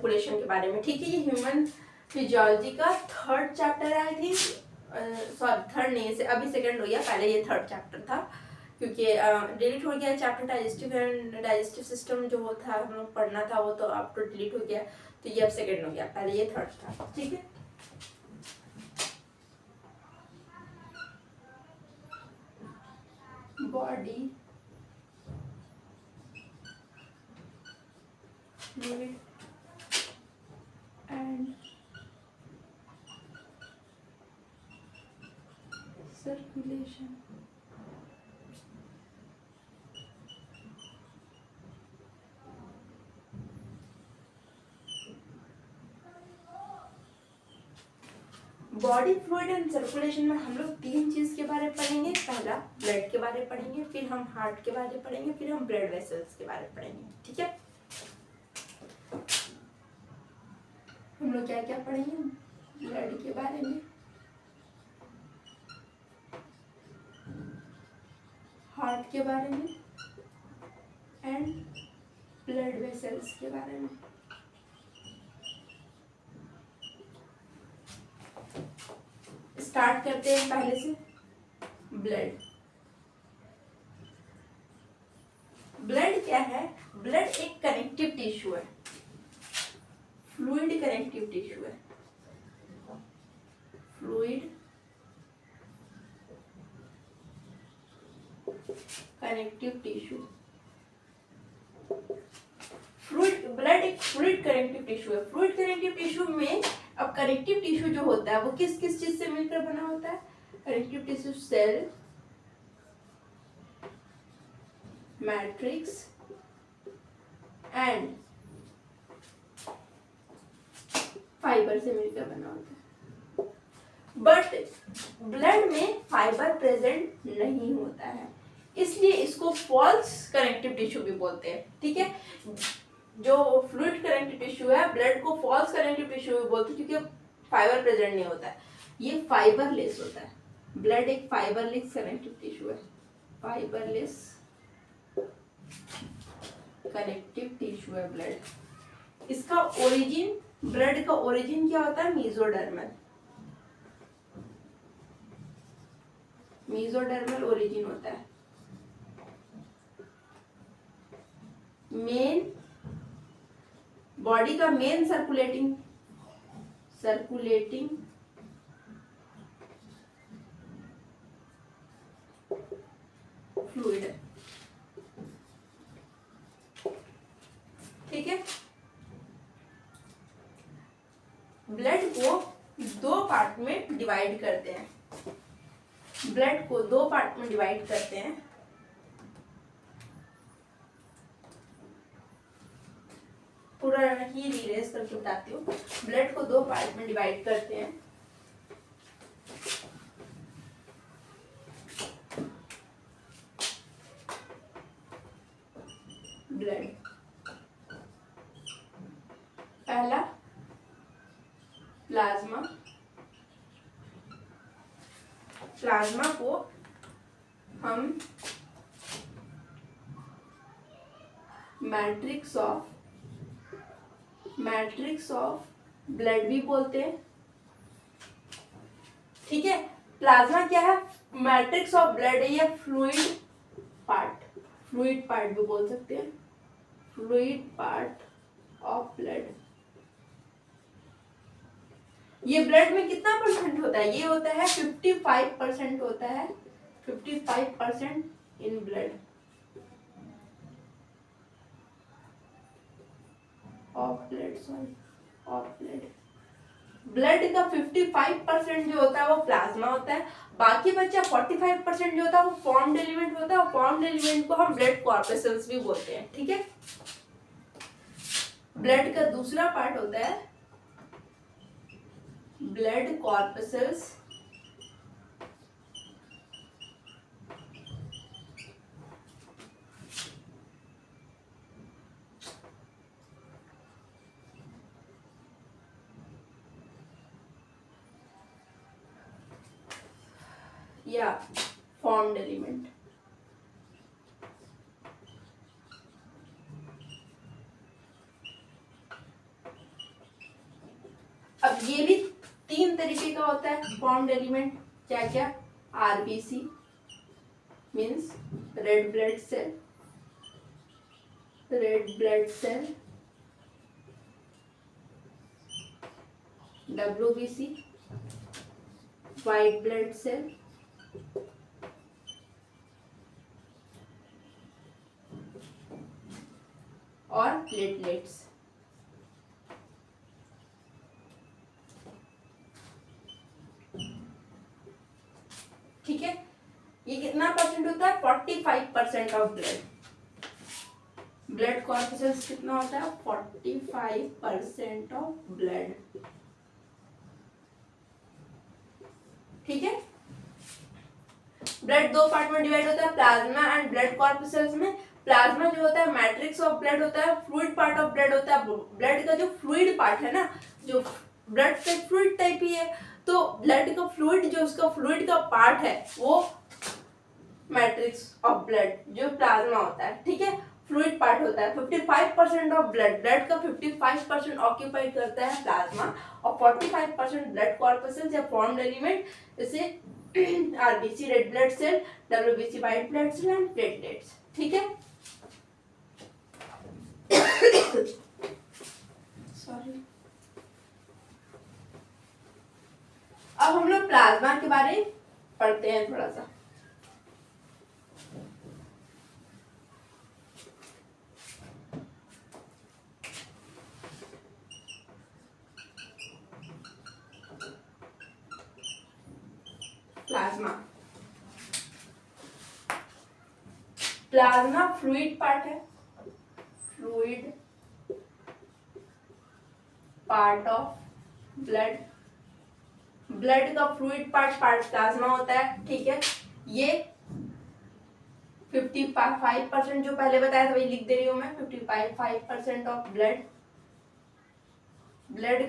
Circulation के बारे में, ठीक है। ये ह्यूमन फिजियोलॉजी का 3rd चैप्टर है आई थिंक, सॉरी 3rd नहीं, से अभी 2nd हो गया, पहले ये 3rd चैप्टर था क्योंकि डिलीट हो गया chapter. Digestive and digestive system जो था हम लोग पढ़ना था वो तो अब तो डिलीट हो गया, तो ये अब 2nd हो गया, पहले ये 3rd था, ठीक है। Body fluid and circulation। Body fluid and circulation में हम लोग 3 चीज के बारे में पढ़ेंगे। पहला ब्लड के बारे में पढ़ेंगे, फिर हम हार्ट के बारे में पढ़ेंगे, फिर हम ब्लड वेसल्स के बारे में पढ़ेंगे, ठीक है। हम लोग क्या क्या पढ़ेंगे, ब्लड के बारे में, हार्ट के बारे में एंड ब्लड वेसल्स के बारे में। स्टार्ट करते हैं पहले से। ब्लड, ब्लड क्या है, ब्लड एक कनेक्टिव टिश्यू है, फ्लूइड कनेक्टिव टिश्यू है, fluid connective tissue. Fluid, blood एक फ्लूइड कनेक्टिव टिश्यू है। फ्लूइड कनेक्टिव टिश्यू में अब कनेक्टिव टिश्यू जो होता है वो किस किस चीज से मिलकर बना होता है, connective tissue cell, matrix and fibre से मिलकर बना होता है। बट ब्लड में फाइबर प्रेजेंट नहीं होता है, इसलिए इसको फॉल्स कनेक्टिव टिश्यू भी बोलते हैं, ठीक है। जो फ्लूइड कनेक्टिव टिश्यू है ब्लड को फॉल्स कनेक्टिव टिश्यू भी बोलते हैं क्योंकि फाइबर प्रेजेंट नहीं होता है, ये फाइबरलेस होता है। ब्लड एक फाइबरलेस कनेक्टिव टिश्यू है, फाइबरलेस कनेक्टिव टिश्यू है ब्लड। इसका ओरिजिन, ब्लड का ओरिजिन क्या होता है, मीजोडर्मल, मीजोडर्मल ओरिजिन होता है। मेन बॉडी का मेन सर्कुलेटिंग फ्लूइड है, ठीक है। ब्लड को 2 पार्ट में डिवाइड करते हैं, ब्लड को 2 पार्ट में डिवाइड करते हैं। पूरा ही रीरेज करके बताती हूँ। ब्लड को 2 पार्ट में डिवाइड करते हैं। ब्लड, पहला प्लाज्मा, प्लाज्मा को हम मैट्रिक्स ऑफ ब्लड भी बोलते हैं, ठीक है। प्लाज्मा क्या है, मैट्रिक्स ऑफ ब्लड है, या फ्लूइड पार्ट भी बोल सकते हैं, फ्लूइड पार्ट ऑफ ब्लड। ये ब्लड में कितना परसेंट होता है, ये होता है 55% होता है, 55% in blood of blood. Blood का 55% जो होता है वो प्लाज्मा होता है, बाकी बचा 45% जो होता है वो फॉर्म्ड एलिमेंट होता है, और फॉर्म्ड एलिमेंट को हम ब्लड कॉर्पसेल्स भी बोलते हैं, ठीक है। ब्लड का दूसरा पार्ट होता है ब्लड कॉर्पसेल्स, या फॉर्म्ड एलिमेंट। अब ये भी 3 तरीके का होता है फॉर्म्ड एलिमेंट, क्या क्या, RBC means red blood cell, WBC white blood cell, और प्लेटलेट्स। ठीक है, ये कितना परसेंट होता है, 45% ऑफ ब्लड कॉर्पसेल्स कितना होता है, 45% ऑफ ब्लड। ठीक है, ब्लड 2 पार्ट में डिवाइड होता है, प्लाज्मा एंड ब्लड कॉर्पसेल्स में। प्लाज्मा जो होता है मैट्रिक्स ऑफ ब्लड होता है, फ्लूइड पार्ट ऑफ ब्लड होता है। ब्लड का जो फ्लूइड पार्ट है ना, जो ब्लड का फ्लूइड टाइप ही है, तो ब्लड का फ्लूइड, जो उसका फ्लूइड का पार्ट है वो मैट्रिक्स ऑफ ब्लड जो प्लाज्मा होता है। ठीक है, फ्लूइड पार्ट होता है। 55% ऑफ ब्लड का 55% ऑक्यूपाइड करता है प्लाज्मा, और 45% ब्लड कॉर्पसेल्स या फॉर्म्ड एलिमेंट, जैसे RBC red blood cell, WBC white blood cell and platelets. ठीक है, सॉरी। अब हम लोग प्लाज्मा के बारे में पढ़ते हैं थोड़ा सा। प्लाज्मा फ्लूइड पार्ट है, fluid part of blood. Blood का फ्लूइड पार्ट प्लाज्मा होता है। ठीक है, ये 55% जो पहले बताया था वही लिख दे रही हूं मैं, 55% ऑफ ब्लड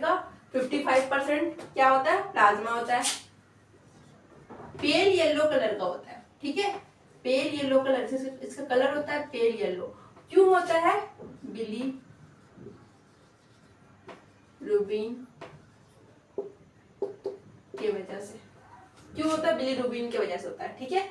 का 55% क्या होता है, प्लाज्मा होता है। पेल येलो कलर का होता है। ठीक है, पेल येलो कलर से इसका कलर होता है पेल येलो। क्यों होता है, बिलीरुबिन की वजह से। क्यों होता है, बिलीरुबिन की वजह से होता है। ठीक है,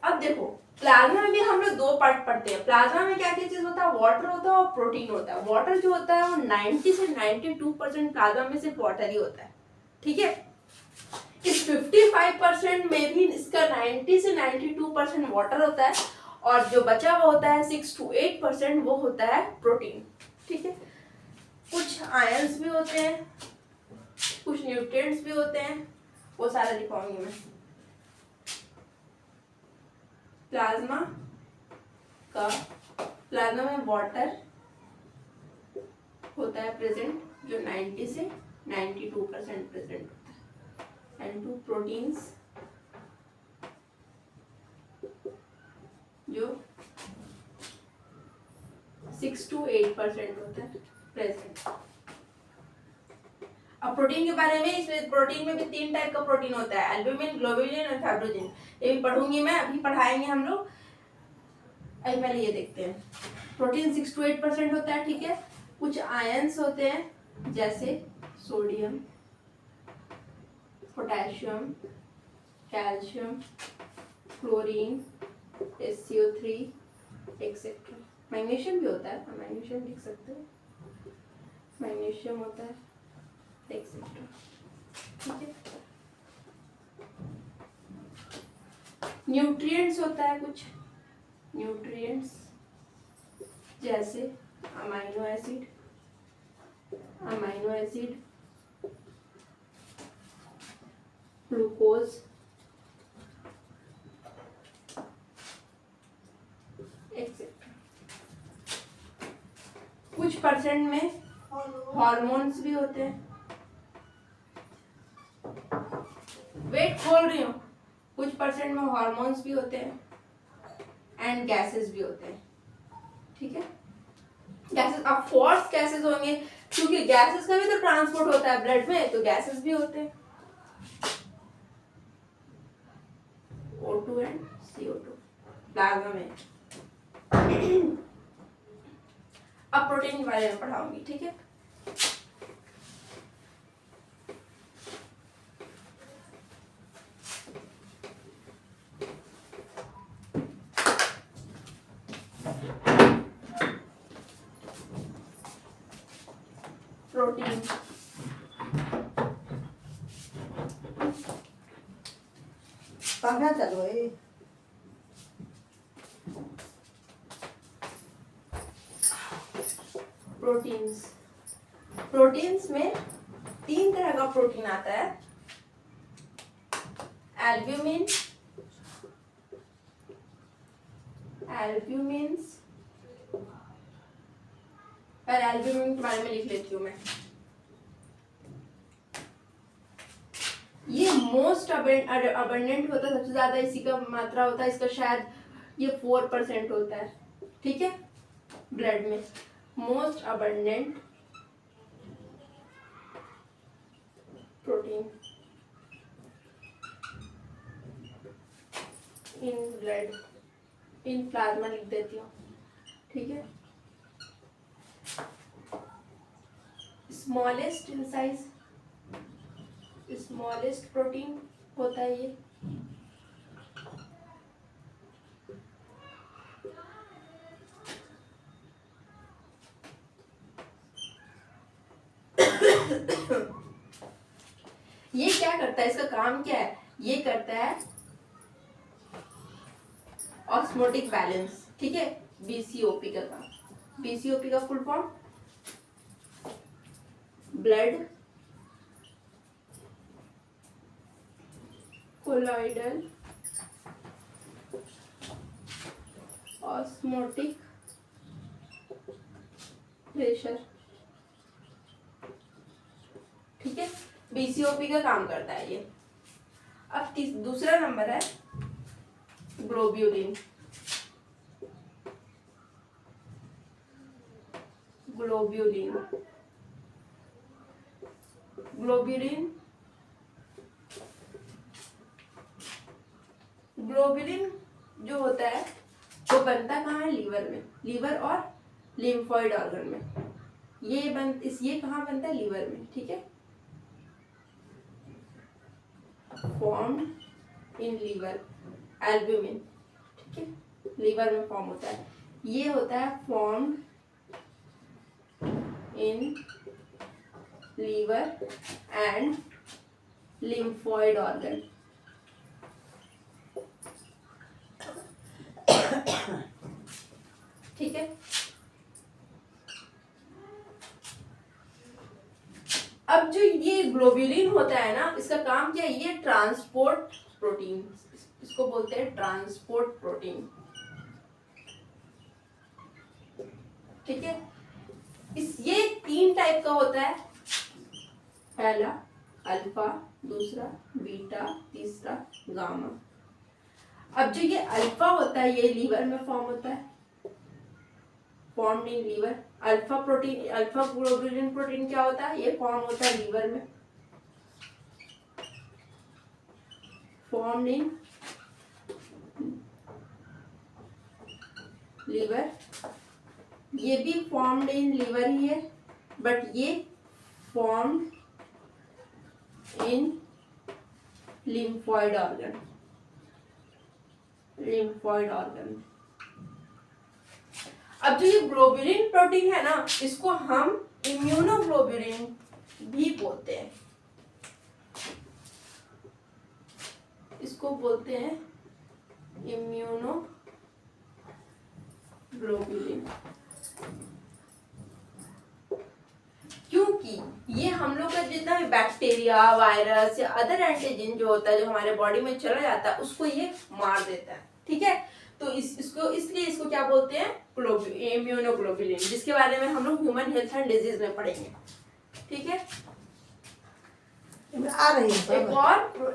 अब देखो प्लाज्मा में भी हम लोग 2 पार्ट पढ़ते हैं। प्लाज्मा में क्या क्या चीज होता है, वाटर होता है और प्रोटीन होता है। वाटर जो होता है वो 90 से 92% प्लाज्मा में सिर्फ वाटर ही होता है। ठीक है, इस 55% में भी इसका 90 से 92% वाटर होता है, और जो बचा हुआ होता है 6 to 8% वो होता है प्रोटीन। ठीक है, कुछ आयंस भी होते हैं, कुछ न्यूट्रिएंट्स भी होते हैं, वो सारा लिखवाऊंगी मैं। प्लाज्मा में वाटर होता है प्रेजेंट, जो 90 से 92% प्रेजेंट होता है, एंड 2 प्रोटीन्स जो 6 to 8% होता है प्रेजेंट। अब प्रोटीन के बारे में, इसमें प्रोटीन में भी 3 टाइप का प्रोटीन होता है, एल्ब्यूमिन, ग्लोबुलिन और फाइब्रोजिन। ये भी पढ़ूंगी मैं, अभी पढ़ाएंगे हम लोग। अभी पहले ये देखते हैं, प्रोटीन 6 to 8% होता है। ठीक है, कुछ आयंस होते हैं जैसे sodium, potassium, calcium, chlorine, SCO3 etcetera. Magnesium भी होता है, मैग्नीशियम लिख सकते हैं, मैग्नीशियम होता है एक्सेट्रा। ठीक है, न्यूट्रिएंट्स होता है, कुछ न्यूट्रिएंट्स जैसे अमाइनो एसिड, ग्लूकोज, एक्सेट्रा। कुछ परसेंट में हार्मोन्स भी होते हैं। वेट खोल रही हूँ। कुछ परसेंट में हार्मोन्स भी होते हैं एंड गैसेस भी होते हैं। ठीक है, गैसेस ऑफ कोर्स गैसेस होंगे, क्योंकि गैसेस का भी तो ट्रांसपोर्ट होता है ब्लड में, तो गैसेस भी होते हैं, O2 एंड CO2 प्लाज्मा में। अब प्रोटीन के बारे में पढ़ाऊंगी। ठीक है, प्रोटीन, पंखा चालू है। प्रोटीन्स, प्रोटीन्स में 3 तरह का प्रोटीन आता है, एल्ब्यूमिन, एल्ब्यूमिन्स, और एल्ब्यूमिन के बारे में लिख लेती हूँ मैं। ये मोस्ट अबंडेंट होता है, सबसे ज्यादा इसी का मात्रा होता है, इसका शायद ये 4% होता है, ठीक है, ब्लड में। Most abundant protein in blood, in plasma लिख देती हूँ, ठीक है। Smallest in size, smallest protein होता है ये। ये क्या करता है, इसका काम क्या है, ये करता है ऑस्मोटिक बैलेंस, ठीक है, बीसीओपी का काम। बीसीओपी का full form blood colloidal osmotic pressure, ठीक है, बीसीओपी का काम करता है ये। अब दूसरा नंबर है ग्लोब्यूलिन, ग्लोब्यूलिन, ग्लोब्यूलिन, ग्लोब्यूलिन जो होता है वो बनता कहाँ है, लीवर में, लीवर और लिम्फोइड ऑर्गन में। ये कहाँ बनता है, लीवर में, ठीक है, फॉर्म्ड इन लीवर, एल्ब्यूमिन, ठीक है, लीवर में फॉर्म होता है। ये होता है formed in liver and lymphoid organ, ठीक है। अब जो ये ग्लोब्यूलिन होता है ना, इसका काम क्या है, ये ट्रांसपोर्ट प्रोटीन, इसको बोलते हैं ट्रांसपोर्ट प्रोटीन, ठीक है। ये 3 टाइप का होता है, पहला अल्फा, दूसरा बीटा, तीसरा गामा। अब जो ये अल्फा होता है ये लीवर में फॉर्म होता है, formed in liver. Alpha protein, alpha globulin protein क्या होता है, ये फॉर्म होता है लीवर में, फॉर्म्ड इन लीवर। ये भी फॉर्म्ड इन लीवर ही है, बट ये formed in lymphoid organ, lymphoid organ. अब जो ये ग्लोब्यूलिन प्रोटीन है ना, इसको हम इम्यूनोग्लोब्यूलिन भी बोलते हैं, इसको बोलते हैं इम्यूनोग्लोब्यूलिन, क्योंकि ये हम लोग का जितना भी बैक्टीरिया, वायरस या अदर एंटीजन जो होता है, जो हमारे बॉडी में चला जाता है, उसको ये मार देता है, ठीक है। तो इसलिए इसको क्या बोलते हैं, इम्यूनोग्लोब्यूलिन, जिसके बारे में हम लोग ह्यूमन हेल्थ एंड डिजीज में पढ़ेंगे, ठीक है। आ रही है।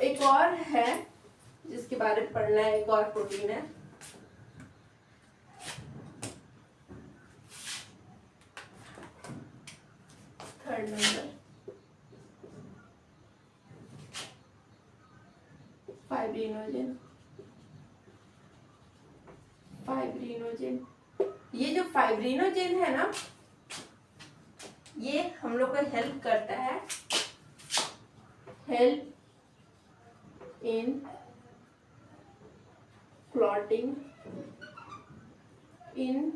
एक और है जिसके बारे में पढ़ना है, एक और प्रोटीन है, थर्ड नंबर फाइब्रिनोजेन, फाइब्रिनोजेन। ये जो फाइब्रिनोजेन है ना, ये हम लोग को हेल्प करता है, help in clotting in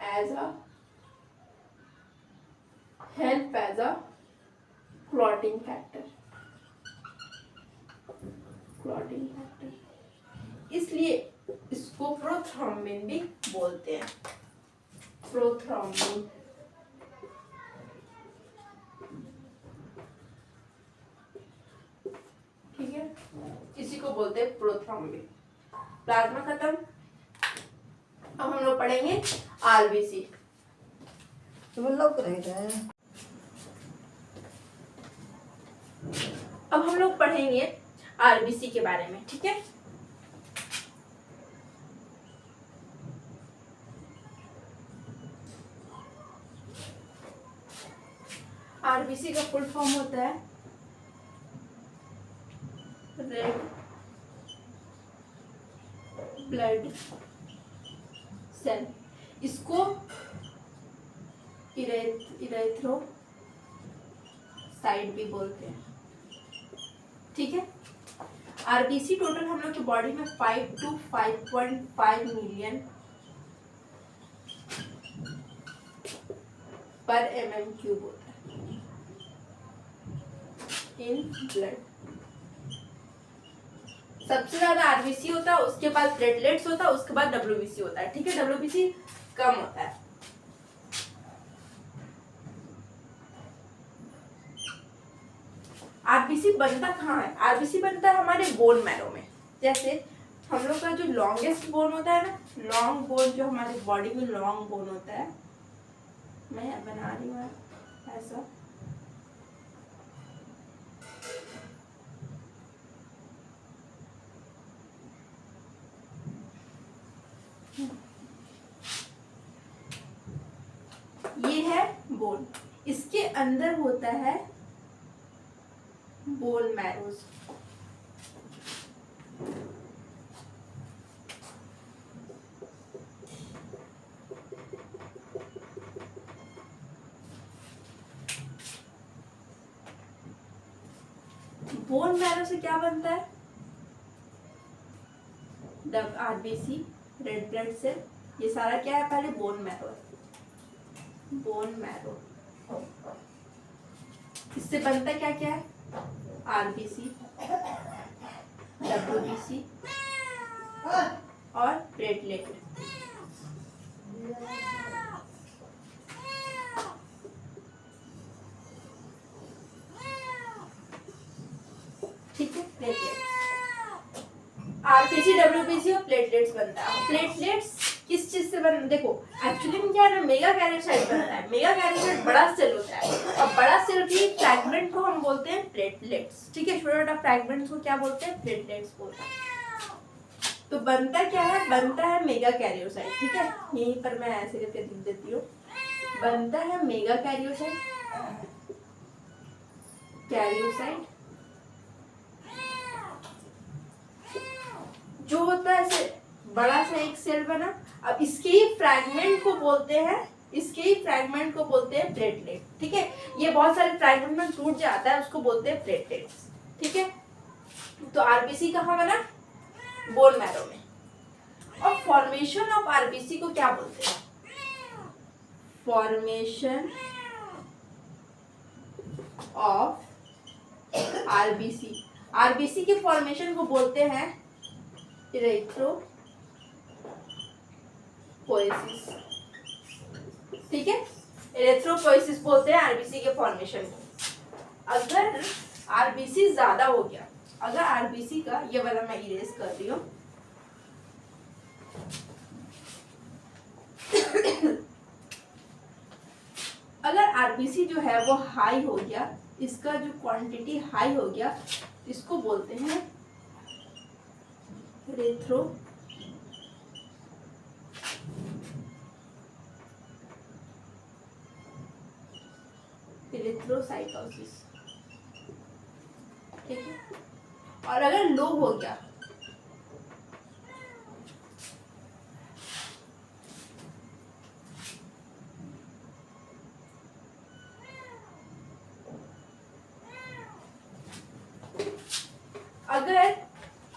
as a help as a clotting factor, clotting factor, इसलिए इसको प्रोथ्रोम्बिन भी बोलते हैं, प्रोथ्रोम्बिन। ठीक है, इसी को बोलते हैं प्रोथ्रोम्बिन। प्लाज्मा खत्म। अब हम लोग पढ़ेंगे आरबीसी। तो वो लोग रहेगा। अब हम लोग पढ़ेंगे आरबीसी के बारे में, ठीक है। आरबीसी का फुल फॉर्म होता है रेड ब्लड सेल। इसको इरेथ्रोसाइट भी बोलते हैं, ठीक है। आरबीसी टोटल हम लोग की बॉडी में 5 to 5.5 मिलियन पर mm³ होता है इन ब्लड। सबसे ज्यादा आरबीसी होता है, उसके बाद प्लेटलेट्स होता है, उसके बाद डब्ल्यूबीसी होता है, ठीक है। डब्ल्यूबीसी कम होता है। आरबीसी बनता कहाँ है? आरबीसी बनता है हमारे बोन मैरो में। जैसे हम लोग का जो लॉन्गेस्ट बोन होता है ना, लॉन्ग बोन जो हमारे बॉडी में लॉन्ग बोन होता है, मैं बना रही हूँ ऐसा, ये है बोन। इसके अंदर होता है बोन मैरोज। बोन मैरो से क्या बनता है? आरबीसी, रेड ब्लड सेल, ये सारा क्या है? पहले बोन मैरो है, बोन मैरो। इससे बनता क्या क्या है? आरबीसी, डब्ल्यूबीसी और प्लेटलेट। ठीक है, प्लेटलेट्स, आरबीसी, डब्ल्यूबीसी और प्लेटलेट्स बनता है। प्लेटलेट्स किस चीज से बन, देखो एक्चुअली में क्या है ना, मेगा कैरियोसाइट बनता है। मेगा कैरियोसाइट बड़ा सेल होता है, और बड़ा सेल की फ्रैगमेंट को हम बोलते हैं प्लेटलेट्स, ठीक है। छोटा छोटा फ्रैगमेंट्स को क्या बोलते हैं? प्लेटलेट्स बोलते हैं। तो बनता क्या है? बनता है मेगा कैरियोसाइट, ठीक है। यहीं पर मैं ऐसे करके लिख देती हूँ, बनता है मेगा कैरियोसाइट, कैरियोसाइट जो होता है ऐसे बड़ा सा एक सेल बना। अब इसके ही फ्रैगमेंट को बोलते हैं, इसके ही फ्रैगमेंट को बोलते हैं प्लेटलेट, ठीक है। ये बहुत सारे फ्रैगमेंट में टूट जाता है, उसको बोलते हैं प्लेटलेट्स, ठीक है। तो आरबीसी कहाँ बना? बोन मैरो में। और फॉर्मेशन ऑफ आरबीसी को क्या बोलते हैं? फॉर्मेशन ऑफ आरबीसी, आरबीसी के फॉर्मेशन को बोलते हैं इरेथ्रोपोएसिस, ठीक है। इरेथ्रोपोएसिस बोलते हैं आरबीसी के फॉर्मेशन को। अगर आरबीसी ज्यादा हो गया, अगर आरबीसी का, ये वाला मैं इरेज कर रही हूँ, अगर आरबीसी जो है वो हाई हो गया, इसका जो क्वांटिटी हाई हो गया, इसको बोलते हैं इरेथ्रोसाइटोसिस, ठीक है। और अगर लो हो गया,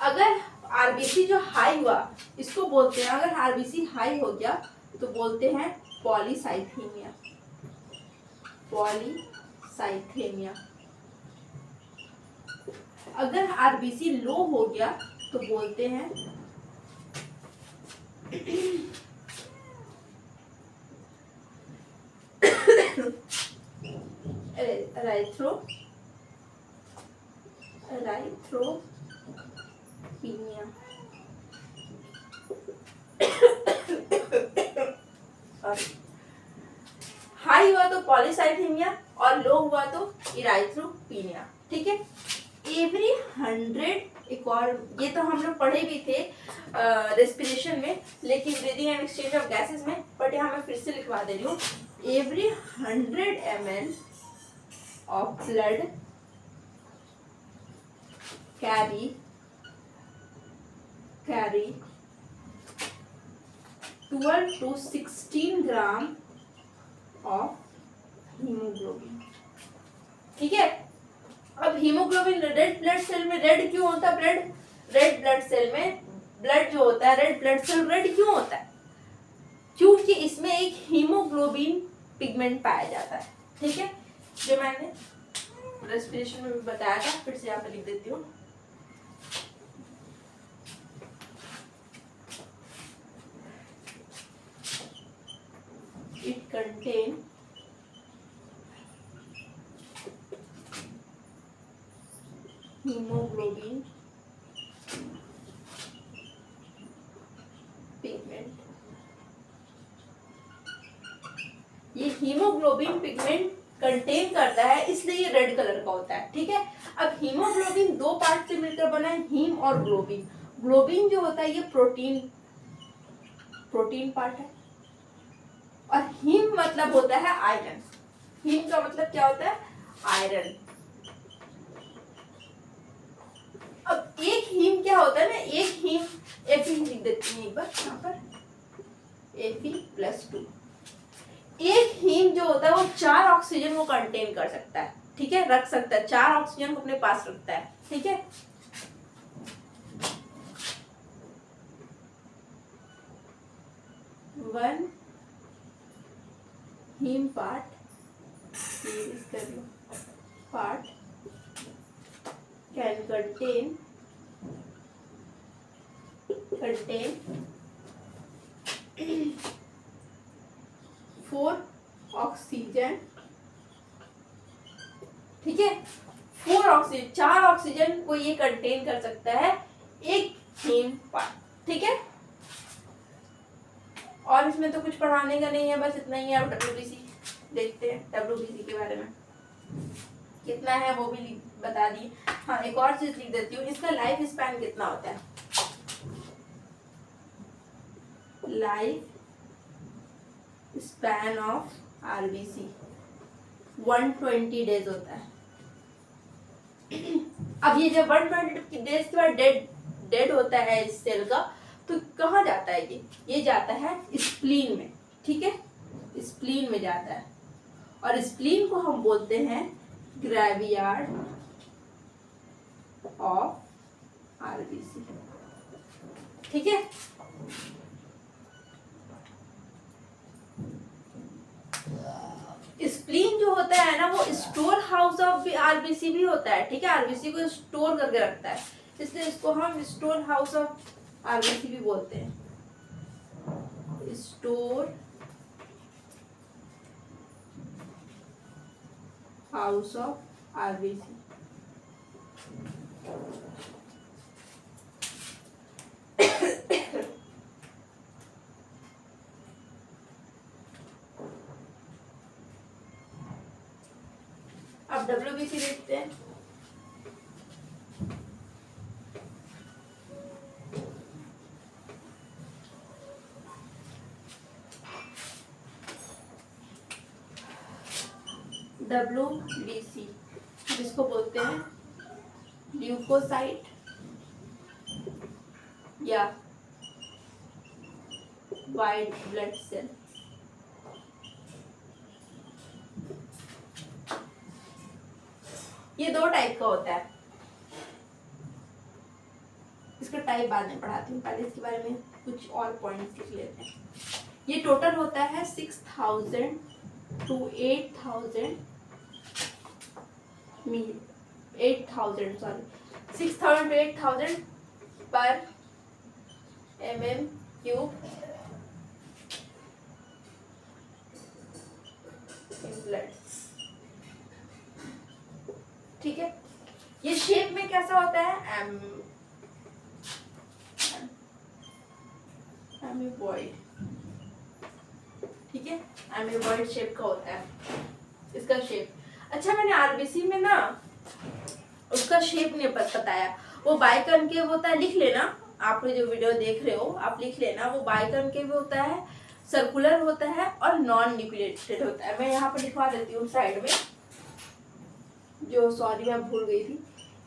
अगर आरबीसी जो हाई हुआ, इसको बोलते हैं, अगर आरबीसी हाई हो गया तो बोलते हैं पॉलीसाइथीमिया, पॉलीसाइथेमिया। अगर आरबीसी लो हो गया तो बोलते हैं एराइथ्रोपीनिया। हाई हुआ तो पॉलीसाइथेमिया और लो हुआ तो इराइथ्रोपीनिया। ठीक है। एवरी 100, एक और ये तो हम लोग पढ़े भी थे रेस्पिरेशन में, लेकिन breathing and exchange of gases में, बट यहाँ मैं फिर से लिखवा दे रही हूँ। Every 100 ml of blood carry 12 to 16 gram of haemoglobin. ठीक है। अब हीमोग्लोबिन रेड ब्लड सेल में रेड क्यों होता है? रेड ब्लड सेल में ब्लड जो होता है, रेड ब्लड सेल रेड क्यों होता है? क्योंकि इसमें एक हीमोग्लोबिन पिगमेंट पाया जाता है। ठीक है, जो मैंने रेस्पिरेशन में भी बताया था, फिर से यहाँ पे लिख देती हूँ। It contain hemoglobin pigment. ये हीमोग्लोबिन पिगमेंट कंटेन करता है, इसलिए ये रेड कलर का होता है। ठीक है। अब हीमोग्लोबिन दो पार्ट से मिलकर बना है, हीम और ग्लोबिन। ग्लोबिन जो होता है ये प्रोटीन पार्ट है, और हीम मतलब होता है आयरन। हीम का मतलब क्या होता है? आयरन। अब एक हीम क्या होता है ना, एक हीम Fe लिख देती हूँ एक बार यहाँ पर, Fe+2। एक हीम जो होता है वो 4 ऑक्सीजन को कंटेन कर सकता है। ठीक है, रख सकता है, 4 ऑक्सीजन को अपने पास रखता है। ठीक है। One heme part can contain 4 oxygen. ठीक है, 4 ऑक्सीजन, 4 ऑक्सीजन को ये कंटेन कर सकता है एक हीम पार्ट। ठीक है। और इसमें तो कुछ पढ़ाने का नहीं है, बस इतना ही है। अब WBC देखते हैं, WBC के बारे में कितना है वो भी बता दी। हाँ, एक और चीज लिख देती हूँ, इसका लाइफ स्पैन कितना होता है? Life span of RBC 120 days होता है। अब ये जब 120 डेज के बाद डेड होता है इस सेल का, तो कहाँ जाता है ये जाता है स्प्लीन में। ठीक है, स्प्लीन में जाता है, और स्प्लीन को हम बोलते हैं ग्रेवयार्ड ऑफ आरबीसी। ठीक है। स्प्लीन जो होता है ना, वो स्टोर हाउस ऑफ आरबीसी भी होता है। ठीक है, आरबीसी को स्टोर करके रखता है, इसलिए इसको हम स्टोर हाउस ऑफ आरबीसी भी बोलते हैं। Store house of RBC. अब WBC देखते हैं। WBC जिसको बोलते हैं ल्यूकोसाइट या वाइट ब्लड सेल। ये 2 टाइप का होता है। इसका टाइप बाद में पढ़ाती हूँ, पहले इसके बारे में कुछ और पॉइंट्स लिख लेते हैं। ये टोटल होता है 6000 टू 8,000 8,000 सॉरी 6,000 to 8,000 पर mm³ in blood। ठीक है, ये शेप में कैसा होता है? एमीबॉइड। ठीक है, एमीबॉइड शेप का होता है इसका शेप। अच्छा, मैंने आरबीसी में ना उसका शेप नहीं बताया। वो बाइकनकेव होता है, लिख लेना, आप जो वीडियो देख रहे हो आप लिख लेना, वो बाइकनकेव होता है, सर्कुलर होता है और नॉन न्यूक्लिएटेड होता है। मैं यहाँ पर लिखवा देती हूँ साइड में, जो सॉरी मैं भूल गई थी।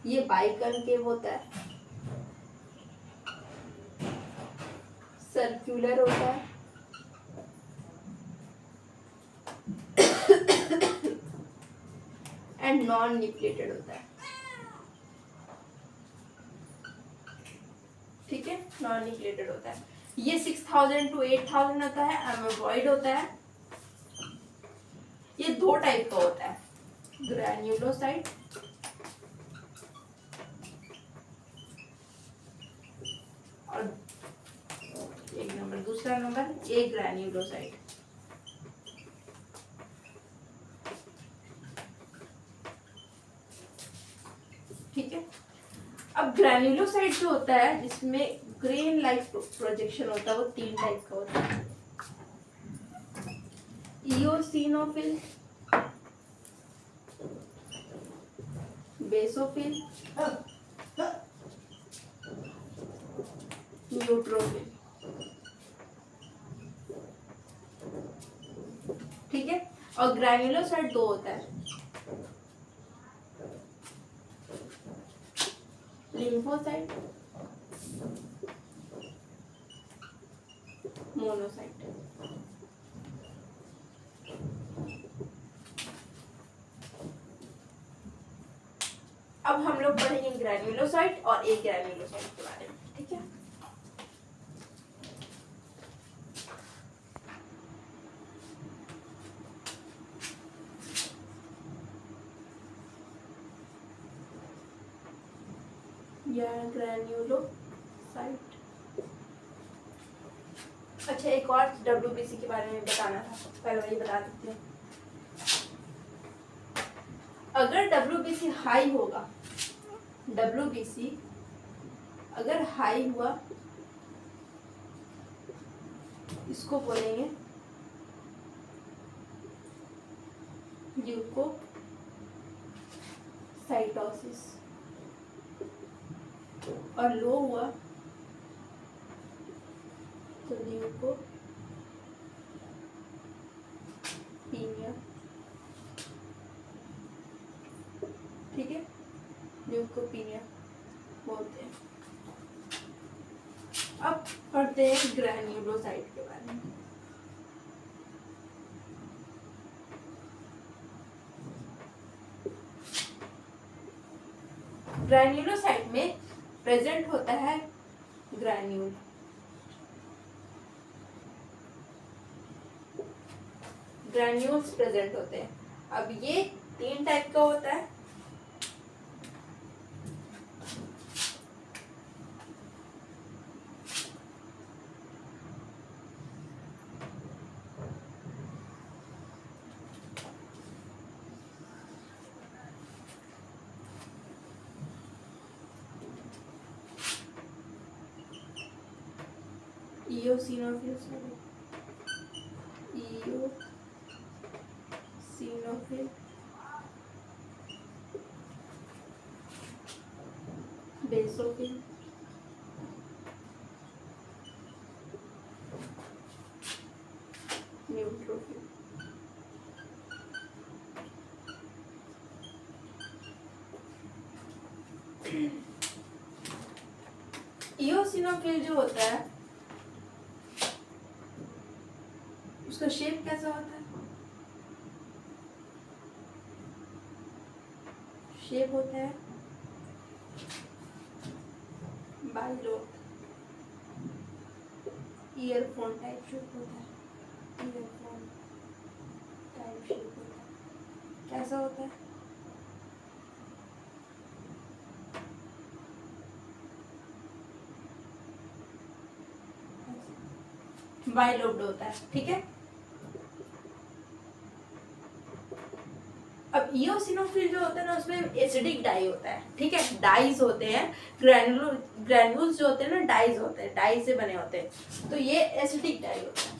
ये बाइकनकेव होता है, सर्कुलर होता है एंड नॉन न्यूक्लिएटेड होता है। ठीक है, नॉन न्यूक्लिएटेड होता है। ये 6,000 to 8,000 होता है, एमीबॉइड होता है। ये दो टाइप का होता है, ग्रैन्युलोसाइट और एक नंबर, दूसरा नंबर ए ग्रैन्युलोसाइट। ठीक है, अब ग्रैन्युलोसाइट जो होता है जिसमें ग्रेन लाइक प्रोजेक्शन होता है, वो तीन टाइप का होता है। Eosinophil, basophil, neutrophil. ठीक है, और ग्रैन्युलोसाइट दो होता है, लिम्फोसाइट, मोनोसाइट। अब हम लोग पढ़ेंगे ग्रैन्युलोसाइट और ए ग्रैन्युलोसाइट के बारे में। ठीक है, यह ग्रैन्युलोसाइट। अच्छा, एक और डब्ल्यूबीसी के बारे में बताना था, पहले वही बता देते हैं। अगर डब्ल्यूबीसी हाई होगा, डब्ल्यूबीसी अगर हाई हुआ, इसको बोलेंगे ल्यूकोसाइटोसिस, और लो हुआ तो ल्यूकोपीनिया। ठीक है, ल्यूकोपीनिया बोलते हैं। अब पढ़ते हैं ग्रैन्युलोसाइट के बारे में। ग्रैन्युलोसाइट में प्रेजेंट होता है ग्रैन्यूल। ग्रैन्यूल्स प्रेजेंट होते हैं। अब ये तीन टाइप का होता है, इओसिनोफिल, बेसोफिल, न्यूट्रोफिल। इओसिनोफिल जो होता है उसका शेप कैसा होता है? शेप होता है बाइलोब, ईयरफोन टाइप शेप होता है, ईयरफोन टाइप। टाइप शेप होता है। कैसा होता है? बाइलोब्ड होता है, ठीक है। अब इओसिनोफिल जो होता है ना, उसमें एसिडिक डाई होता है, ठीक है। डाइज होते हैं, ग्रैन्यूल्स जो होते हैं ना, डाइज होते हैं, डाई से बने होते हैं। तो ये एसिडिक डाई होता है,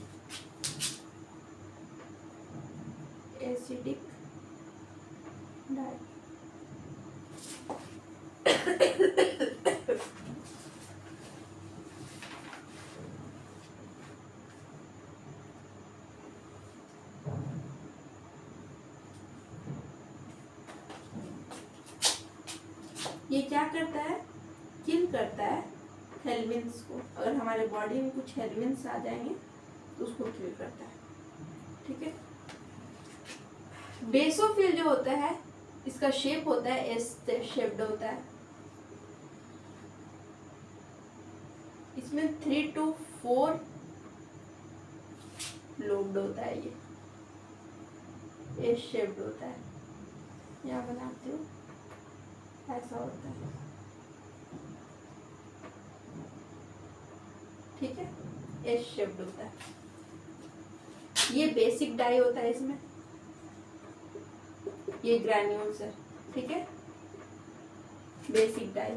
एसिडिक डाई। ये क्या करता है? किल करता है हेल्मिन्स को। अगर हमारे बॉडी में कुछ हेल्मिन्स आ जाएंगे तो उसको किल करता है, ठीक है। बेसोफिल जो होता है, इसका शेप होता है एस शेप्ड होता है। इसमें 3 to 4 लोब्ड होता है, ये एस शेप्ड होता है। यहाँ बनाती हूँ, ऐसा होता है, ठीक है। एस शेप्ड होता है। ये बेसिक डाई होता है इसमें, ये ग्रैन्यूल्स है, ठीक है। Basic dye.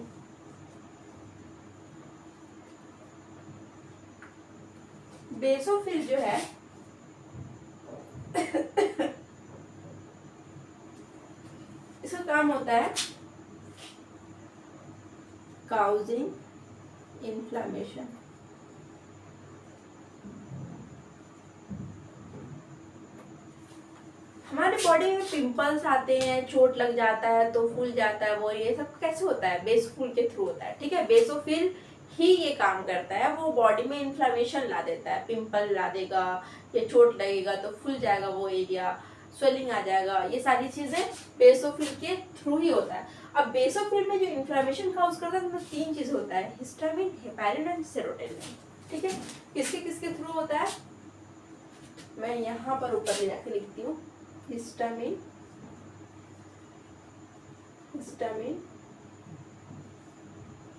बेसोफिल जो है इसका काम होता है काउजिंग इन्फ्लामेशन। हमारे बॉडी में पिंपल्स आते हैं, चोट लग जाता है तो फूल जाता है, वो ये सब कैसे होता है? बेसोफिल के थ्रू होता है, ठीक है। बेसोफिल ही ये काम करता है, वो बॉडी में इन्फ्लामेशन ला देता है, पिंपल ला देगा, या चोट लगेगा तो फूल जाएगा वो एरिया, स्वेलिंग आ जाएगा, ये सारी चीजें बेसोफिल के थ्रू ही होता है। अब बेसोफिल में जो इन्फ्लामेशन काउज करता है उसमें 3 चीज होता है, हिस्टामिन, हेपेरिन एंड सेरोटोनिन, ठीक है। किसके किसके थ्रू होता है? मैं यहाँ पर ऊपर ले जाके लिखती हूँ, हिस्टामिन,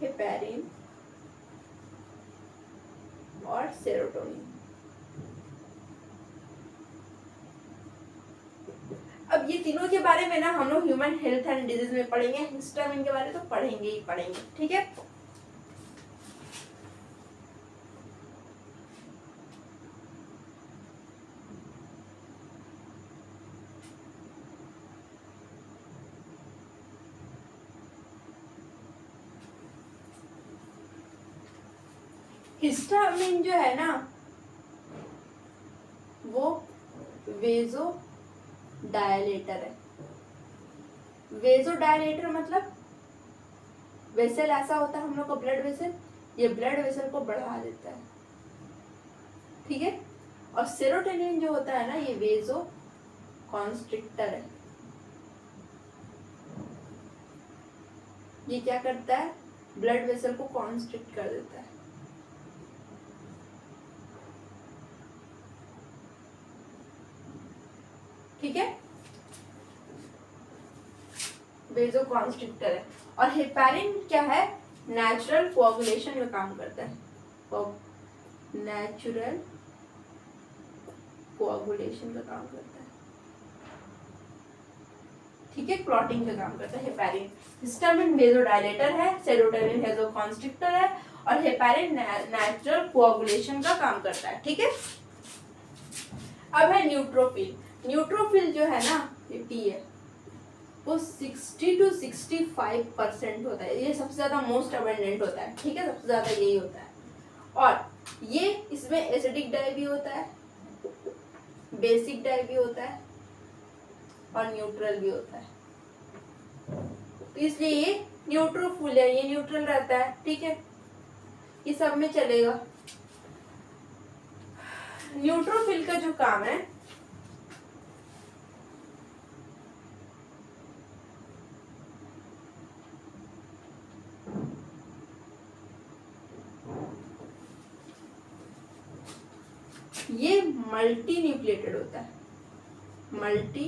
हेपेरिन और सेरोटोनिन। अब ये तीनों के बारे में ना हम लोग ह्यूमन हेल्थ एंड डिजीज में पढ़ेंगे, हिस्टामिन के बारे में तो पढ़ेंगे ही पढ़ेंगे, ठीक है। हिस्टामिन जो है ना, वो वेजो डायलेटर है। वेजो डायलेटर मतलब वेसल ऐसा होता है हम लोग का ब्लड वेसल, ये ब्लड वेसल को बढ़ा देता है, ठीक है। और सेरोटोनिन जो होता है ना, ये वेजो कॉन्स्ट्रिक्टर है। ये क्या करता है? ब्लड वेसल को कॉन्स्ट्रिक्ट कर देता है, ठीक है। वेजो कॉन्स्ट्रिक्टर है। और हेपारिन क्या है? नेचुरल कोआगुलेशन में काम करता है, नेचुरल कोआगुलेशन का काम करता है, ठीक है। क्लॉटिंग का काम करता है हेपारिन। हिस्टामिन वेजोडाइलेटर है, सेरोटोनिन वेजोकॉन्स्ट्रिक्टर है, और हेपारिन नेचुरल कोआगुलेशन का काम करता है, ठीक है। अब है न्यूट्रोफिल। न्यूट्रोफिल जो है ना, ये पी है, वो 60 to 65% होता है। ये सबसे ज्यादा मोस्ट अबंडेंट होता है, ठीक है, सबसे ज्यादा यही होता है। और ये इसमें एसिडिक डाई भी होता है, बेसिक डाई भी होता है, और न्यूट्रल भी होता है। तो इसलिए ये न्यूट्रोफिल है, ये न्यूट्रल रहता है, ठीक है, ये सब में चलेगा। न्यूट्रोफिल का जो काम है, ये मल्टी न्यूक्लिएटेड होता है, मल्टी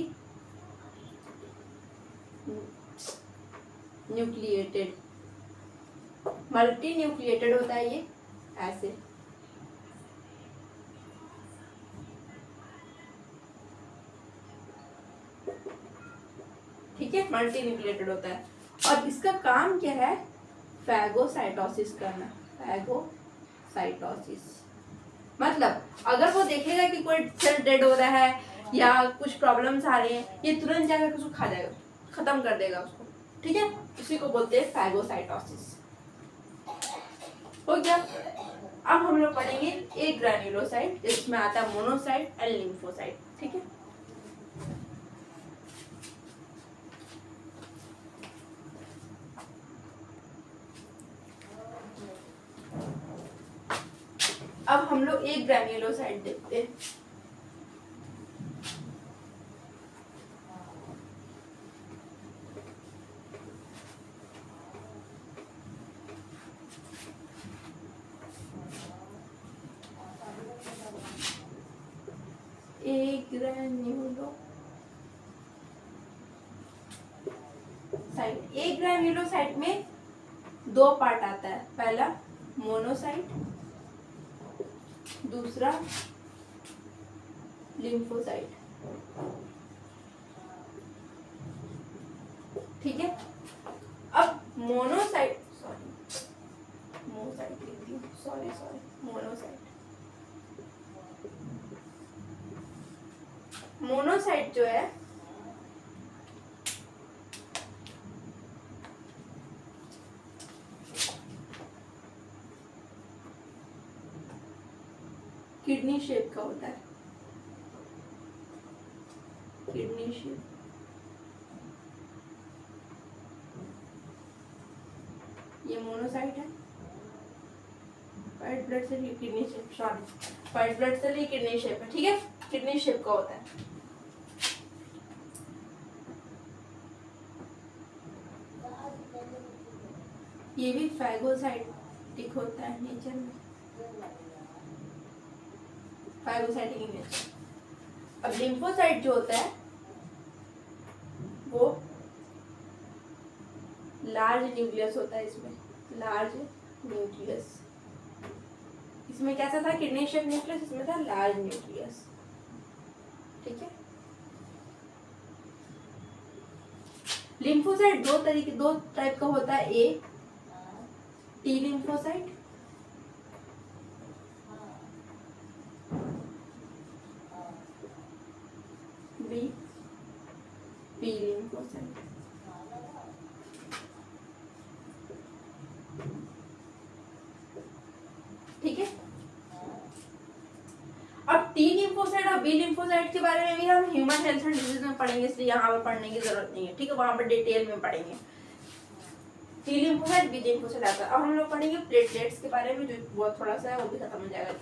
न्यूक्लिएटेड, मल्टी न्यूक्लिएटेड होता है ये ऐसे। ठीक है, मल्टी न्यूक्लिएटेड होता है और इसका काम क्या है, फैगोसाइटोसिस करना। फैगोसाइटोसिस मतलब अगर वो देखेगा कि कोई सेल डेड हो रहा है या कुछ प्रॉब्लम्स आ रही हैं, ये तुरंत जाकर उसको खा जाएगा, खत्म कर देगा उसको। ठीक है, उसी को बोलते हैं फैगोसाइटोसिस। हो गया। अब हम लोग पढ़ेंगे एक ग्रैन्युलोसाइट, जिसमें आता है मोनोसाइट एंड लिम्फोसाइट। ठीक है, अब हम लोग एक ग्रैन्युलोसाइट देखते हैं। एक ग्रैन्युलोसाइट में दो पार्ट आता है, पहला मोनोसाइट, दूसरा लिम्फोसाइट। ठीक है, अब मोनोसाइट मोनोसाइट जो है किडनी शेप का होता है, किडनी शेप। ये मोनोसाइट है, व्हाइट ब्लड सेल, ये kidney shape, sorry white blood cell, ये किडनी शेप है। ठीक है, किडनी शेप का होता है। ये भी फैगोसाइटिक होता है नेचर में, फैगोसाइटिक नेचर। अब लिम्फोसाइट जो होता है वो लार्ज न्यूक्लियस होता है, इसमें लार्ज न्यूक्लियस। इसमें कैसा था, किडनी शेप न्यूक्लियस, इसमें था लार्ज न्यूक्लियस। ठीक है, लिम्फोसाइट दो टाइप का होता है, A T lymphocyte, B B lymphocyte. ठीक है, अब टी लिम्फोसाइट और बी लिम्फोसाइट के बारे में भी हम ह्यूमन हेल्थ एंड डिजीज में पढ़ेंगे, इसलिए यहाँ पर पढ़ने की जरूरत नहीं है। ठीक है, वहां पर डिटेल में पढ़ेंगे। टी लिम्फोसाइट, बी लिम्फोसाइट आता है। अब हम लोग पढ़ेंगे प्लेटलेट्स के बारे में, जो बहुत थोड़ा सा है, वो भी खत्म हो जाएगा।